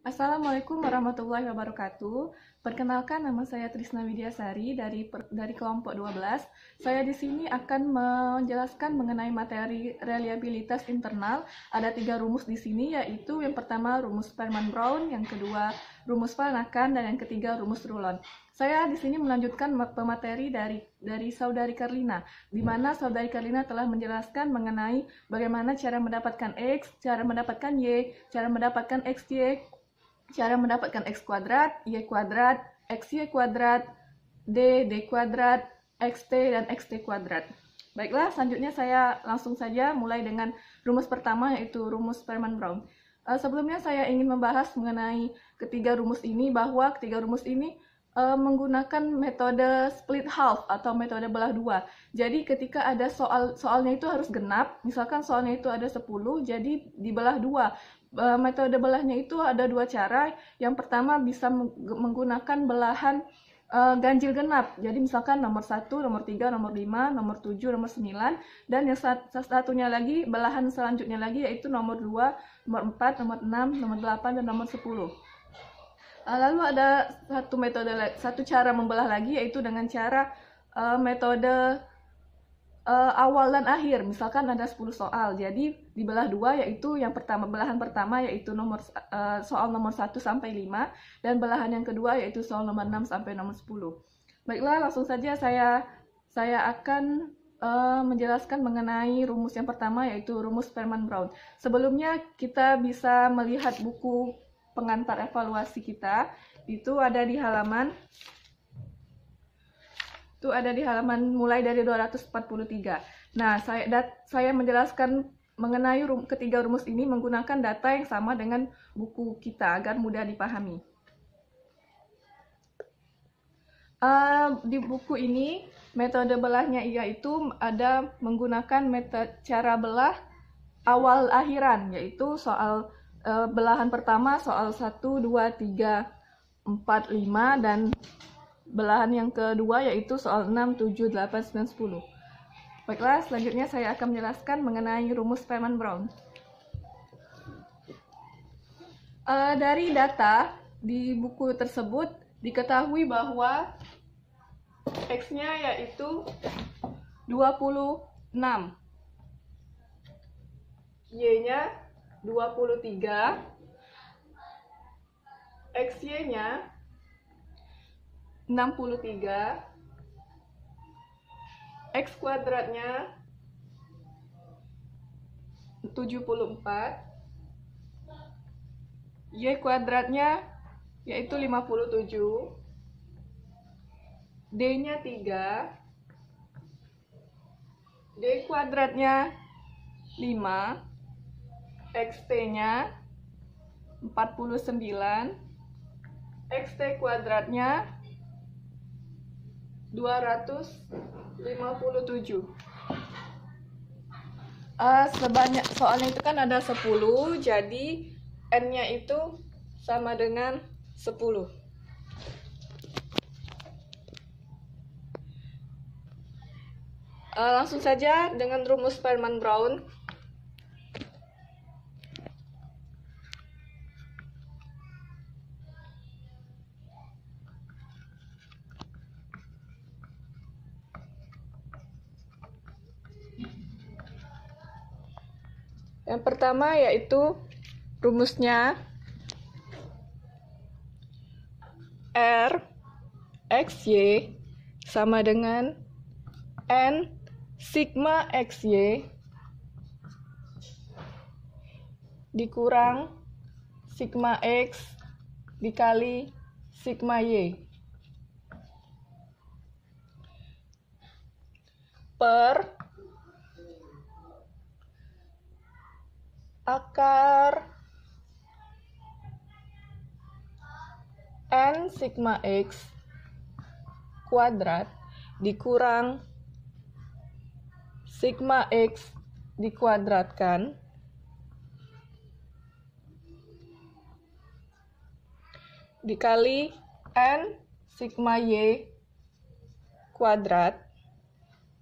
Assalamualaikum warahmatullahi wabarakatuh. Perkenalkan, nama saya Trisna Widyasari dari kelompok 12. Saya di sini akan menjelaskan mengenai materi reliabilitas internal. Ada 3 rumus di sini, yaitu yang pertama rumus Sperman-Brown, yang kedua rumus Vannekan, dan yang ketiga rumus Rulon. Saya di sini melanjutkan pemateri dari saudari Karlina, di mana saudari Karlina telah menjelaskan mengenai bagaimana cara mendapatkan X, cara mendapatkan Y, cara mendapatkan XY, cara mendapatkan X kuadrat, Y kuadrat, XY kuadrat, D kuadrat, XT, dan XT kuadrat. Baiklah, selanjutnya saya langsung saja mulai dengan rumus pertama, yaitu rumus Sperman-Brown. Sebelumnya saya ingin membahas mengenai ketiga rumus ini, bahwa ketiga rumus ini menggunakan metode split half atau metode belah dua. Jadi ketika ada soalnya itu harus genap, misalkan soalnya itu ada 10, jadi dibelah dua. Metode belahnya itu ada 2 cara. Yang pertama bisa menggunakan belahan ganjil genap. Jadi misalkan nomor 1, nomor 3, nomor 5, nomor 7, nomor 9. Dan yang satunya lagi, belahan selanjutnya lagi, yaitu nomor 2, nomor 4, nomor 6, nomor 8, dan nomor 10. Lalu ada satu cara membelah lagi, yaitu dengan cara metode awal dan akhir. Misalkan ada 10 soal, jadi dibelah dua, yaitu yang pertama, belahan pertama yaitu soal nomor 1 sampai 5, dan belahan yang kedua yaitu soal nomor 6 sampai nomor 10. Baiklah, langsung saja saya akan menjelaskan mengenai rumus yang pertama, yaitu rumus Sperman-Brown. Sebelumnya kita bisa melihat buku pengantar evaluasi kita, itu ada di halaman mulai dari 243. Nah, saya menjelaskan mengenai ketiga rumus ini menggunakan data yang sama dengan buku kita agar mudah dipahami. Di buku ini metode belahnya yaitu ada menggunakan cara belah awal akhiran, yaitu soal belahan pertama soal 1, 2, 3, 4, 5, dan belahan yang kedua yaitu soal 6, 7, 8, 9, 10. Baiklah, selanjutnya saya akan menjelaskan mengenai rumus Sperman-Brown. Dari data di buku tersebut diketahui bahwa X-nya yaitu 26, Y-nya 23, XY-nya 63, X kuadratnya 74, Y kuadratnya yaitu 57, D-nya 3, D kuadratnya 5, XT-nya 49, XT kuadratnya 257. Sebanyak soalnya itu kan ada 10, jadi N-nya itu sama dengan 10. Langsung saja dengan rumus Sperman-Brown. Yang pertama yaitu rumusnya R XY sama dengan N sigma XY dikurang sigma X dikali sigma Y per akar N sigma X kuadrat dikurang sigma X dikuadratkan dikali N sigma Y kuadrat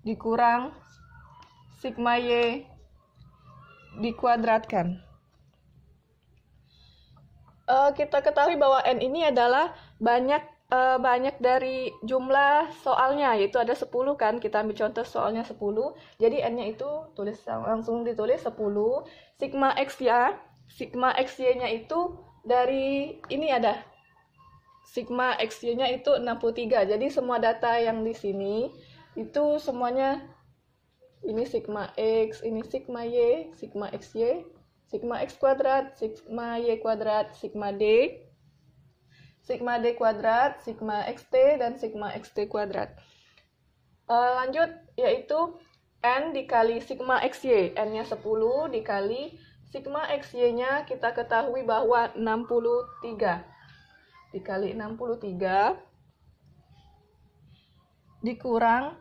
dikurang sigma Y dikuadratkan. kita ketahui bahwa N ini adalah banyak dari jumlah soalnya, yaitu ada 10 kan. Kita ambil contoh soalnya 10. Jadi N-nya itu langsung ditulis 10. Sigma X ya. Sigma XY-nya itu dari ini ada. Sigma XY-nya itu 63. Jadi semua data yang di sini itu semuanya ini sigma X, ini sigma Y, sigma XY, sigma X kuadrat, sigma Y kuadrat, sigma D kuadrat, sigma XT, dan sigma XT kuadrat. Lanjut, yaitu N dikali sigma XY. N-nya 10 dikali sigma XY-nya kita ketahui bahwa 63. Dikali 63 dikurang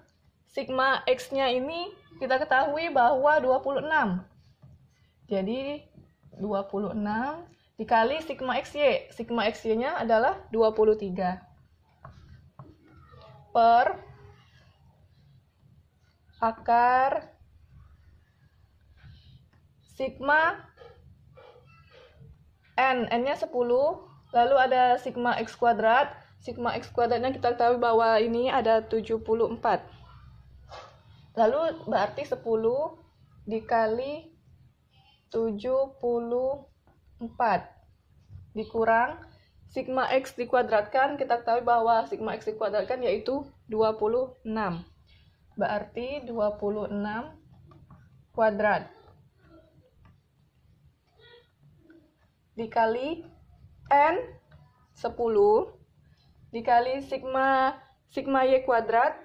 sigma X-nya ini kita ketahui bahwa 26. Jadi 26 dikali sigma XY. Sigma XY-nya adalah 23. Per akar sigma N. N-nya 10. Lalu ada sigma X kuadrat. Sigma X kuadratnya kita tahu bahwa ini ada 74. Lalu berarti 10 dikali 74 dikurang sigma X dikuadratkan, kita ketahui bahwa sigma X dikuadratkan yaitu 26. Berarti 26 kuadrat dikali N 10 dikali sigma Y kuadrat.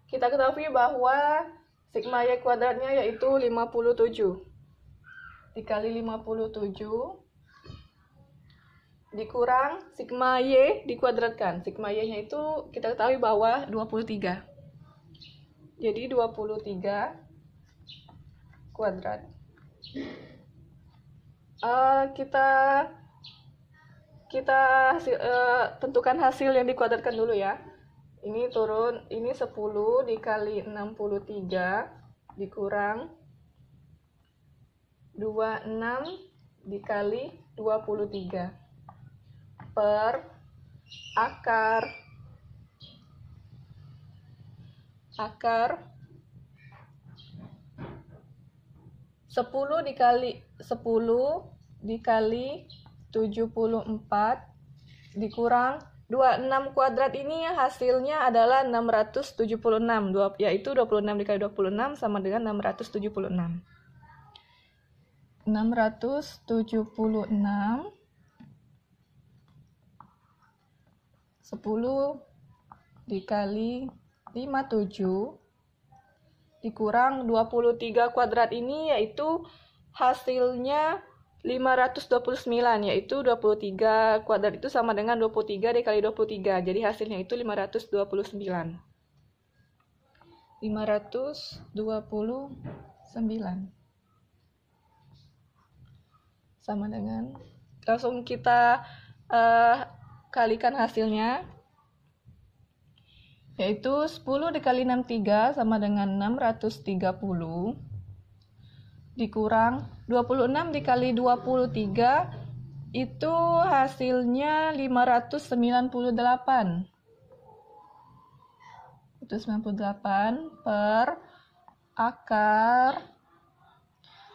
Kita ketahui bahwa sigma Y kuadratnya yaitu 57. Dikali 57 dikurang sigma Y dikuadratkan. Sigma Y-nya itu kita ketahui bahwa 23. Jadi 23 kuadrat. Kita tentukan hasil yang dikuadratkan dulu ya. Ini turun, ini 10 dikali 63 dikurang 26 dikali 23 per akar 10 dikali 74 dikurang 26 kuadrat, ini hasilnya adalah 676, yaitu 26 dikali 26 sama dengan 676. 676 10 dikali 57 dikurang 23 kuadrat, ini yaitu hasilnya 529, yaitu 23 kuadrat itu sama dengan 23 dikali 23, jadi hasilnya itu 529. Sama dengan, langsung kita kalikan hasilnya, yaitu 10 dikali 63 sama dengan 630 dikurang 26 dikali 23 itu hasilnya 598. Itu 98 per akar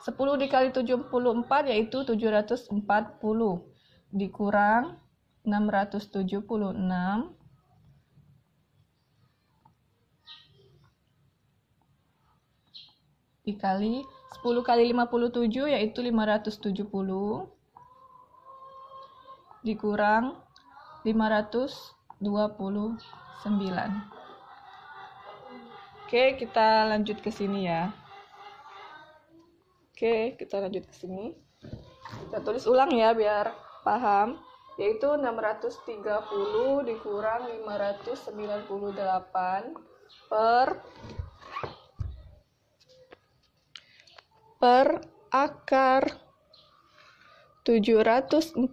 10 dikali 74 yaitu 740 dikurang 676 dikali 10 kali 57 yaitu 570 dikurang 529. Oke, kita lanjut ke sini ya. Oke, kita lanjut ke sini. Kita tulis ulang ya biar paham. Yaitu 630 dikurang 598 per akar 740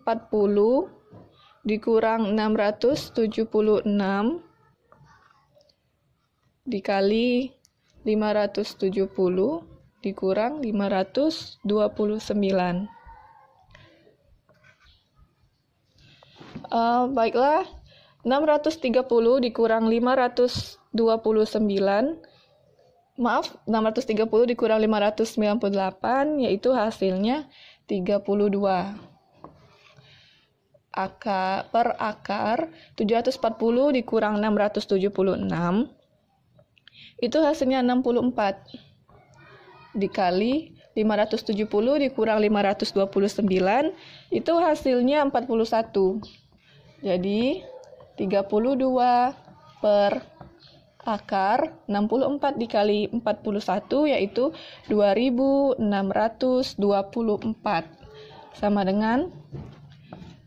dikurang 676 dikali 570 dikurang 529. Baiklah, 630 dikurang 529, maaf, 630 dikurang 598, yaitu hasilnya 32. Per akar 740 dikurang 676, itu hasilnya 64. Dikali 570 dikurang 529, itu hasilnya 41. Jadi 32 per akar 64 dikali 41, yaitu 2624. Sama dengan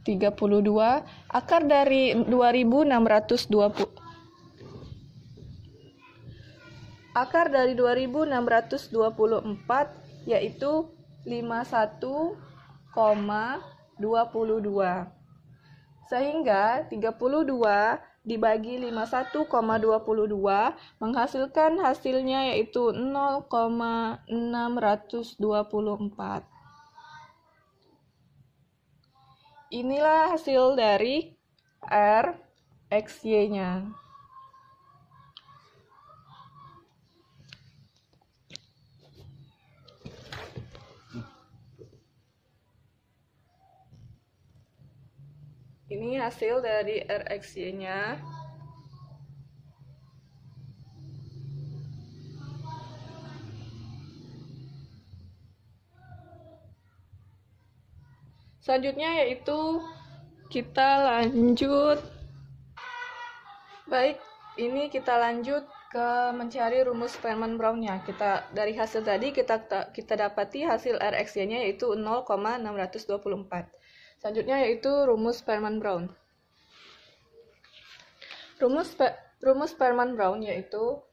32 akar dari 2620. Akar dari 2624 yaitu 51,22. Sehingga 32 dibagi 51,22 menghasilkan hasilnya yaitu 0,624. Inilah hasil dari R, X, Y-nya. Ini hasil dari R, X, Y-nya. Selanjutnya yaitu kita lanjut. Baik, ini kita lanjut ke mencari rumus Feynman-Brown-nya. Dari hasil tadi kita dapati hasil R, X, Y-nya yaitu 0,624. Selanjutnya yaitu rumus Feynman-Brown. Rumus Feynman-Brown yaitu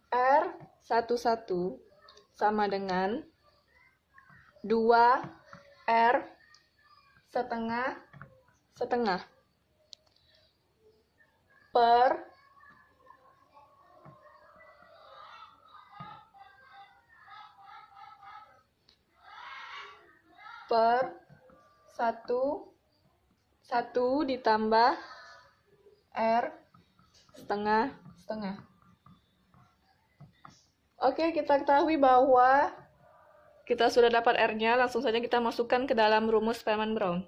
R11 sama dengan 2R setengah per satu ditambah R setengah. Oke, kita ketahui bahwa kita sudah dapat R-nya, langsung saja kita masukkan ke dalam rumus Feynman-Brown.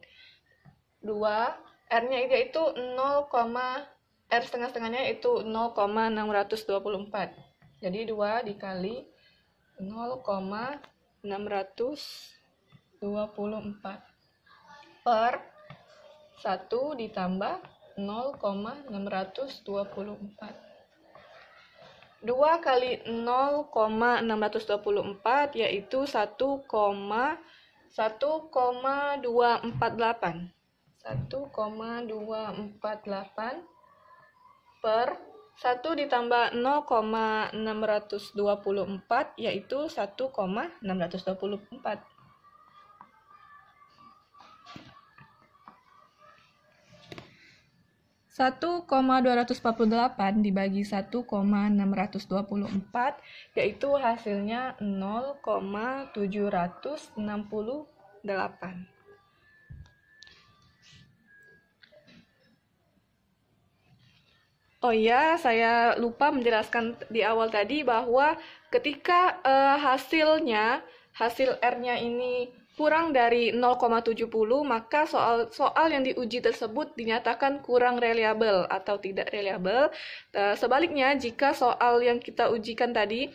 2, R-nya yaitu 0, R setengah-setengahnya itu 0,624. Jadi 2 dikali 0,624 per 1 ditambah 0,624. 2 kali 0,624 yaitu 1,248. 1,248 per 1 ditambah 0,624 yaitu 1,624. Satu 248 dibagi 1,624 yaitu hasilnya 0,768. Oh iya, saya lupa menjelaskan di awal tadi bahwa ketika hasil R-nya ini kurang dari 0,70, maka soal yang diuji tersebut dinyatakan kurang reliabel atau tidak reliabel. Sebaliknya, jika soal yang kita ujikan tadi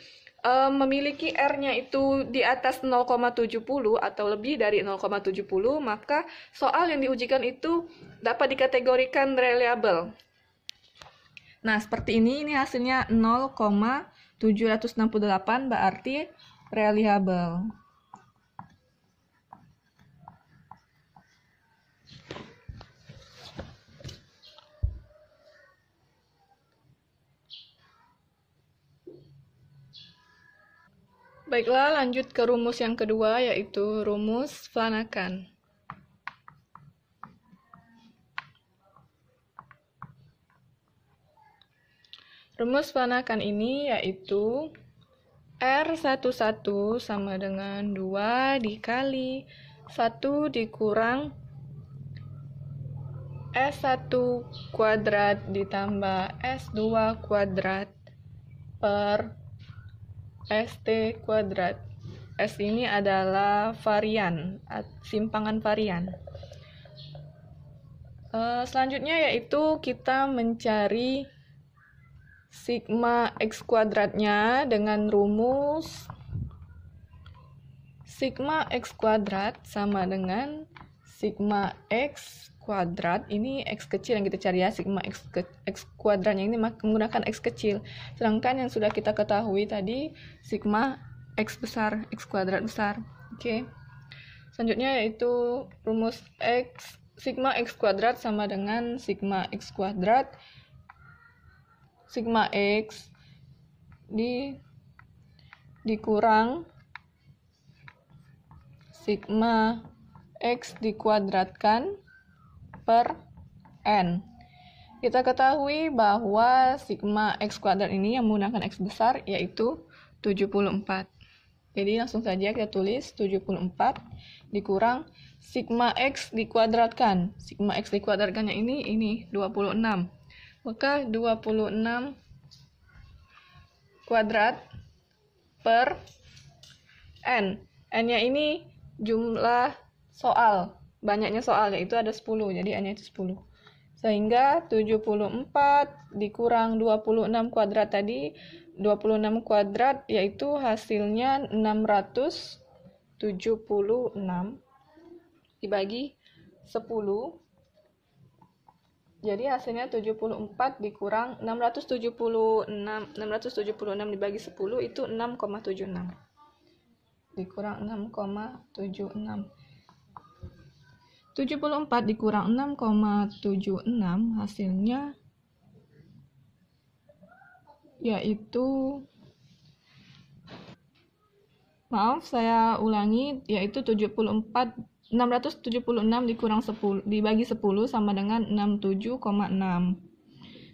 memiliki R-nya itu di atas 0,70 atau lebih dari 0,70, maka soal yang diujikan itu dapat dikategorikan reliabel. Nah, seperti ini hasilnya 0,768 berarti reliabel. Baiklah, lanjut ke rumus yang kedua, yaitu rumus Flanagan. Rumus Flanagan ini yaitu R11 sama dengan 2 dikali 1 dikurang S1 kuadrat ditambah S2 kuadrat per ST kuadrat. S ini adalah varian, simpangan varian. Selanjutnya yaitu kita mencari sigma X kuadratnya dengan rumus sigma X kuadrat sama dengan sigma X kuadrat, ini X kecil yang kita cari ya, sigma X kuadratnya ini menggunakan X kecil, sedangkan yang sudah kita ketahui tadi sigma X besar, X kuadrat besar. Oke. Selanjutnya yaitu rumus sigma X kuadrat sama dengan sigma X kuadrat sigma X dikurang sigma X dikuadratkan per N. Kita ketahui bahwa sigma X kuadrat ini yang menggunakan X besar yaitu 74. Jadi langsung saja kita tulis 74 dikurang sigma X dikuadratkan. Sigma X dikuadratkannya ini 26. Maka 26 kuadrat per N. N-nya ini jumlah soal, banyaknya soal, yaitu ada 10, jadi N-nya itu 10. Sehingga 74 dikurang 26 kuadrat tadi, 26 kuadrat yaitu hasilnya 676 dibagi 10. Jadi hasilnya 74 dikurang 676 dibagi 10 itu 6,76. Dikurang 6,76. 74 dikurang 6,76 hasilnya yaitu, maaf saya ulangi, yaitu 676 dikurang 10 dibagi 10 sama dengan 67,6.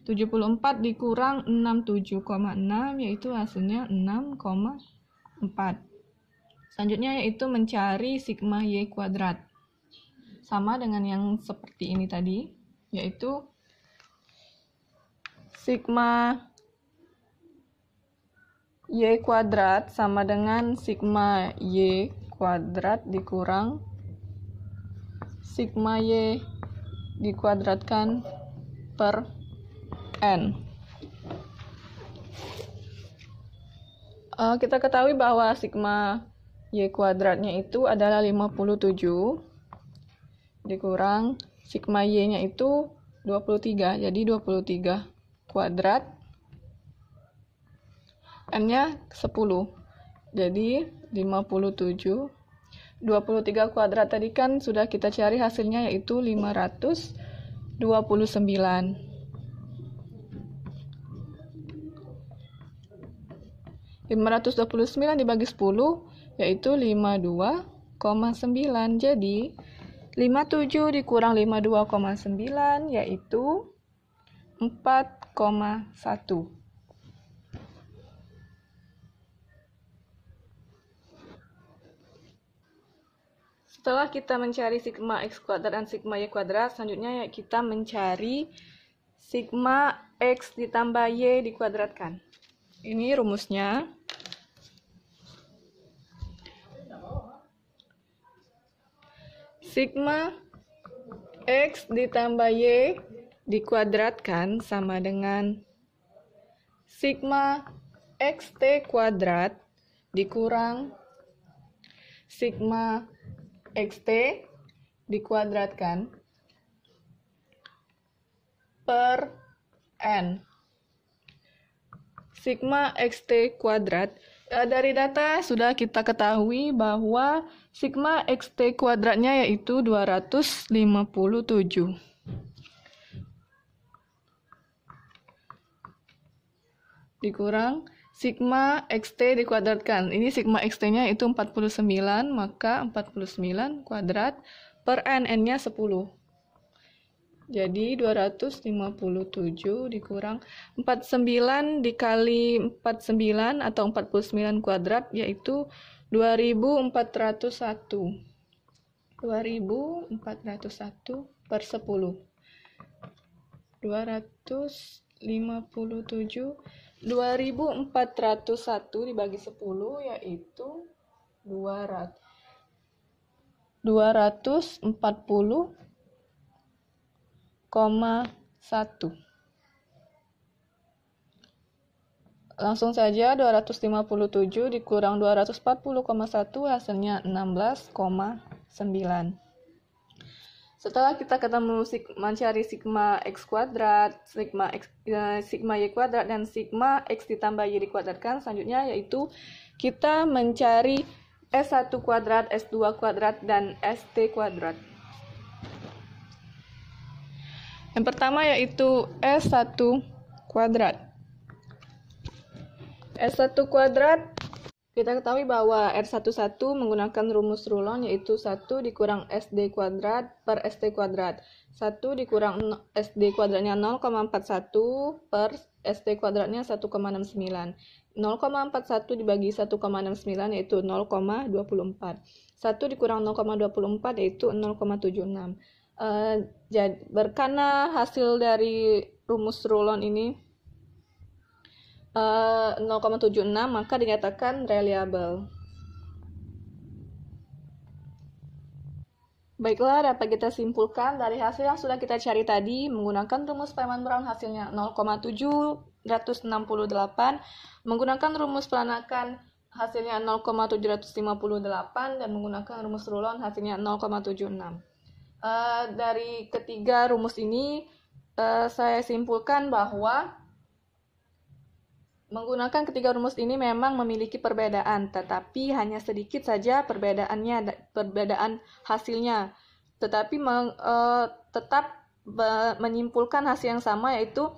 74 dikurang 67,6 yaitu hasilnya 6,4. Selanjutnya yaitu mencari sigma Y kuadrat. Sama dengan yang seperti ini tadi, yaitu sigma Y kuadrat sama dengan sigma Y kuadrat dikurang sigma Y dikuadratkan per N. Kita ketahui bahwa sigma Y kuadratnya itu adalah 57 dikurang sigma Y-nya itu 23, jadi 23 kuadrat, N-nya 10, jadi 57. 23 kuadrat tadi kan sudah kita cari hasilnya yaitu 529. 529 dibagi 10 yaitu 52,9. Jadi 57 dikurang 52,9 yaitu 4,1. Setelah kita mencari sigma X kuadrat dan sigma Y kuadrat, selanjutnya kita mencari sigma X ditambah Y dikuadratkan. Ini rumusnya. Sigma X ditambah Y dikuadratkan sama dengan sigma XT kuadrat dikurang sigma XT dikuadratkan per N. Sigma XT kuadrat, dari data sudah kita ketahui bahwa sigma XT kuadratnya yaitu 257. Dikurang sigma XT dikuadratkan. Ini sigma XT-nya itu 49, maka 49 kuadrat per N, N-nya 10. Jadi 257 dikurang 49 dikali 49 atau 49 kuadrat yaitu 2401. 2401 per 10. 2401 dibagi 10 yaitu 240,1. Langsung saja 257 dikurang 240,1 hasilnya 16,9. Setelah kita ketemu mencari sigma x kuadrat, sigma y kuadrat, dan sigma x ditambah y dikuadratkan, selanjutnya yaitu kita mencari S1 kuadrat, S2 kuadrat, dan ST kuadrat. Yang pertama yaitu S1 kuadrat. S1 kuadrat, kita ketahui bahwa R11 menggunakan rumus rulon yaitu 1 dikurang SD kuadrat per ST kuadrat. 1 dikurang SD kuadratnya 0,41 per ST kuadratnya 1,69. 0,41 dibagi 1,69 yaitu 0,24. 1 dikurang 0,24 yaitu 0,76. Karena hasil dari rumus rulon ini 0,76, maka dinyatakan reliable. Baiklah, dapat kita simpulkan dari hasil yang sudah kita cari tadi menggunakan rumus Feynman-Brown hasilnya 0,768, menggunakan rumus pelanakan hasilnya 0,758, dan menggunakan rumus rulon hasilnya 0,76. Dari ketiga rumus ini saya simpulkan bahwa menggunakan ketiga rumus ini memang memiliki perbedaan, tetapi hanya sedikit saja perbedaan hasilnya. Tetapi tetap menyimpulkan hasil yang sama, yaitu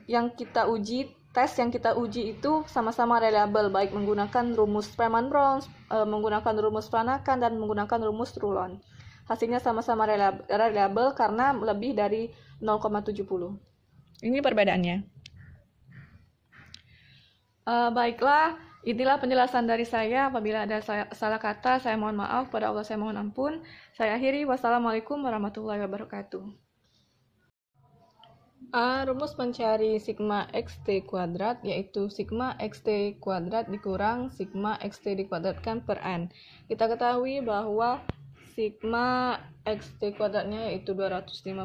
yang kita uji, tes yang kita uji itu sama-sama reliable, baik menggunakan rumus Feynman-Brown, menggunakan rumus pelanakan, dan menggunakan rumus rulon. Hasilnya sama-sama reliable karena lebih dari 0,70. Ini perbedaannya. Baiklah, inilah penjelasan dari saya. Apabila ada salah kata, saya mohon maaf. Pada Allah saya mohon ampun. Saya akhiri. Wassalamualaikum warahmatullahi wabarakatuh. Rumus mencari sigma xt kuadrat yaitu sigma xt kuadrat dikurang sigma xt dikuadratkan per n. Kita ketahui bahwa sigma xt kuadratnya yaitu 257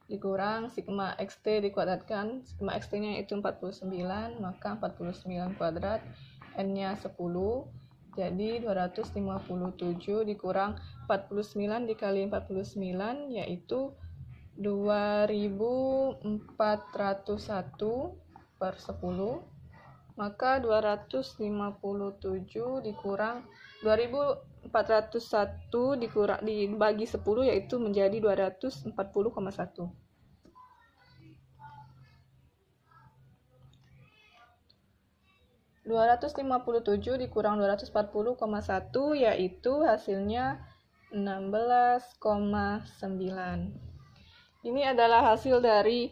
dikurang sigma xt dikuadratkan, sigma xt-nya itu 49, maka 49 kuadrat, n-nya 10, jadi 257 dikurang 49 dikali 49, yaitu 2401 per 10, maka 257 dikurang 2401 dibagi 10 yaitu menjadi 240,1. 257 dikurang 240,1 yaitu hasilnya 16,9. Ini adalah hasil dari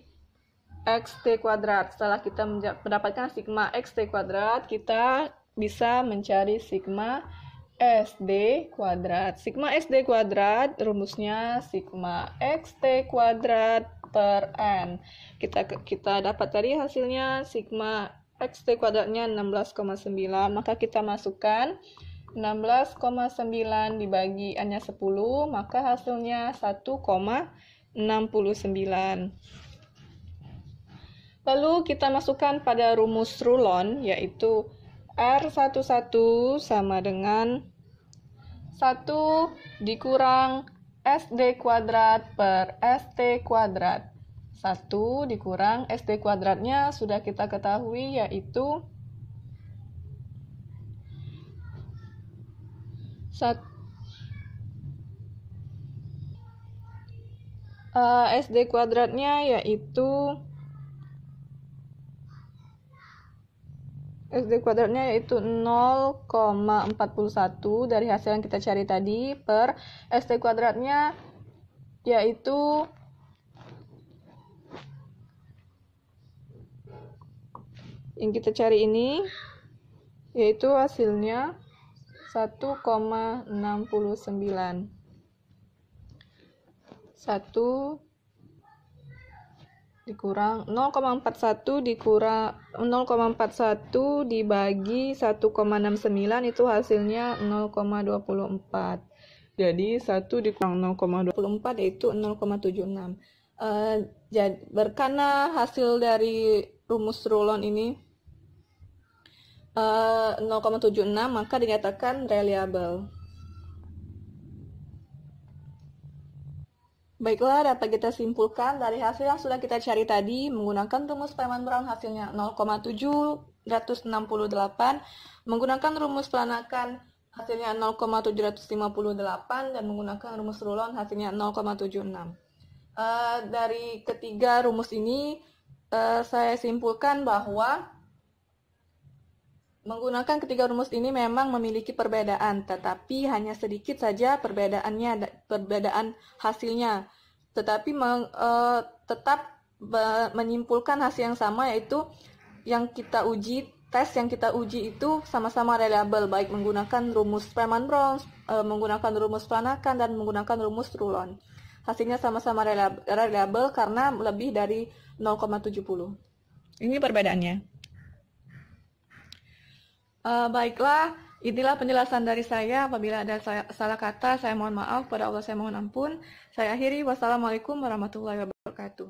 xt kuadrat. Setelah kita mendapatkan sigma xt kuadrat, kita bisa mencari sigma SD kuadrat. Sigma SD kuadrat rumusnya sigma xt kuadrat per n. Kita dapat tadi hasilnya sigma xt kuadratnya 16,9, maka kita masukkan 16,9 dibagi n-nya 10, maka hasilnya 1,69. Lalu kita masukkan pada rumus rulon, yaitu R11 sama dengan 1 dikurang SD kuadrat per ST kuadrat. 1 dikurang SD kuadratnya sudah kita ketahui, yaitu SD kuadratnya yaitu 0,41 dari hasil yang kita cari tadi per ST kuadratnya yaitu yang kita cari ini yaitu hasilnya 1,69. 1,69 dikurang 0,41 dibagi 1,69 itu hasilnya 0,24. Jadi 1 dikurang 0,24 yaitu 0,76. Karena hasil dari rumus rulon ini 0,76, maka dinyatakan reliable. Baiklah, dapat kita simpulkan dari hasil yang sudah kita cari tadi menggunakan rumus Feynman-Brown hasilnya 0,768, menggunakan rumus pelanakan hasilnya 0,758, dan menggunakan rumus rulon hasilnya 0,76. Dari ketiga rumus ini saya simpulkan bahwa menggunakan ketiga rumus ini memang memiliki perbedaan, tetapi hanya sedikit saja perbedaan hasilnya. Tetapi tetap menyimpulkan hasil yang sama, yaitu tes yang kita uji itu sama-sama reliable, baik menggunakan rumus Feynman-Brown, menggunakan rumus pelanakan, dan menggunakan rumus rulon. Hasilnya sama-sama reliable karena lebih dari 0,70. Ini perbedaannya. Baiklah, inilah penjelasan dari saya. Apabila ada salah kata, saya mohon maaf. Pada Allah saya mohon ampun. Saya akhiri. Wassalamualaikum warahmatullahi wabarakatuh.